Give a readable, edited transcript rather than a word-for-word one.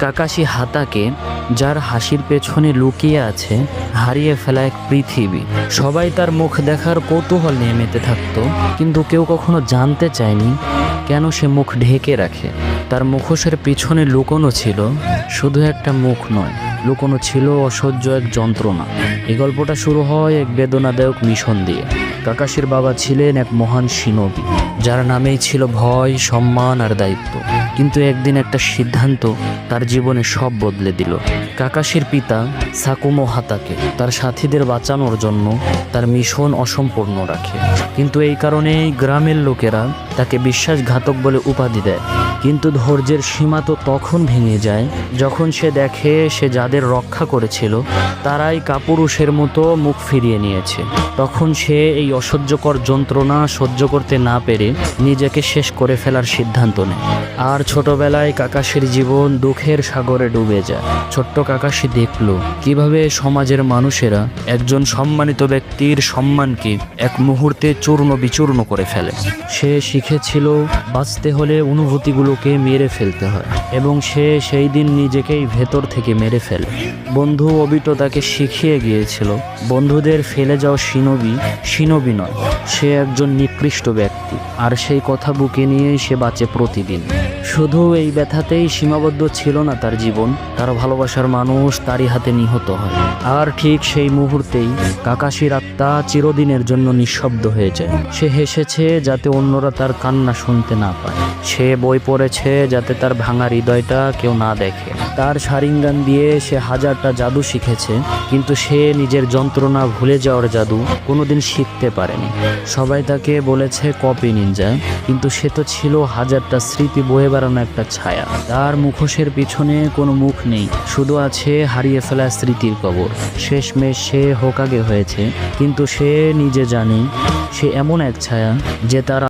Kakashi হাতাকে, যার হাসির পেছনে লুকিয়ে আছে হারিয়ে ফেলা এক পৃথিবী। সবাই তার মুখ দেখার কৌতূহল নিয়ে মেতে থাকতো, কিন্তু কেউ কখনো জানতে চায়নি কেন সে মুখ ঢেকে রাখে। তার মুখোশের পিছনে লুকোনো ছিল শুধু একটা মুখ নয়, লুকোনো ছিল অসহ্য এক যন্ত্রণা। এই গল্পটা শুরু হয় এক বেদনাদায়ক মিশন দিয়ে। কাকাশির বাবা ছিলেন এক মহান সিনবি, যার নামেই ছিল ভয়, সম্মান আর দায়িত্ব। কিন্তু একদিন একটা সিদ্ধান্ত তার জীবনে সব বদলে দিল। কাকাশির পিতা সাকুমো হাতাকে তার সাথীদের বাঁচানোর জন্য তার মিশন অসম্পূর্ণ রাখে, কিন্তু এই কারণেই গ্রামের লোকেরা তাকে বিশ্বাসঘাতক বলে উপাধি দেয়। কিন্তু ধৈর্যের সীমা তো তখন ভেঙে যায় যখন সে দেখে সে যাদের রক্ষা করেছিল তারাই কাপুরুষের মতো মুখ ফিরিয়ে নিয়েছে। তখন সে এই অসহ্যকর যন্ত্রণা সহ্য করতে না পেরে নিজেকে শেষ করে ফেলার সিদ্ধান্ত নেয়। আর ছোটবেলায় কাকাশির জীবন দুঃখের সাগরে ডুবে যায়। ছোট্ট কাকাশি দেখল কিভাবে সমাজের মানুষেরা একজন সম্মানিত ব্যক্তির সম্মানকে এক মুহূর্তে চূর্ণ বিচূর্ণ করে ফেলে। সে শিখেছিল বাঁচতে হলে অনুভূতিগুলোকে মেরে ফেলতে হয়, এবং সে সেই দিন নিজেকেই ভেতর থেকে মেরে ফেলে। বন্ধু অবিটো তাকে শিখিয়ে গিয়েছিল বন্ধুদের ফেলে যাওয়া সিনবি নয়, সে একজন নিকৃষ্ট ব্যক্তি। আর সেই কথা বুকে নিয়েই সে বাঁচে প্রতিদিন। শুধু এই ব্যথাতেই সীমাবদ্ধ ছিল না তার জীবন, তার ভালোবাসার মানুষ তারই হাতে নিহত হয়। আর ঠিক সেই মুহূর্তেই কাকাশির আত্মা চিরদিনের জন্য নিঃশব্দ হয়ে যায়। সে হেসেছে যাতে অন্যরা তার কান্না শুনতে না পায়। সে বই পড়েছে যাতে তার ভাঙা হৃদয়টা কেউ না দেখে। তার শারিঙ্গান দিয়ে সে হাজারটা জাদু শিখেছে, কিন্তু সে নিজের যন্ত্রণা ভুলে যাওয়ার জাদু কোনোদিন শিখতে পারেনি। সবাই তাকে বলেছে কপি নিনজা, কিন্তু সে তো ছিল হাজারটা স্মৃতি বয়ে বেড়ানো একটা ছায়া। তার মুখোশের পিছনে কোনো মুখ নেই, শুধু আছে হারিয়ে ফেলা স্মৃতির কবর। শেষমেশ সে হোকাগে হয়েছে, কিন্তু সে নিজে জানে সে এমন এক ছায়া যে তার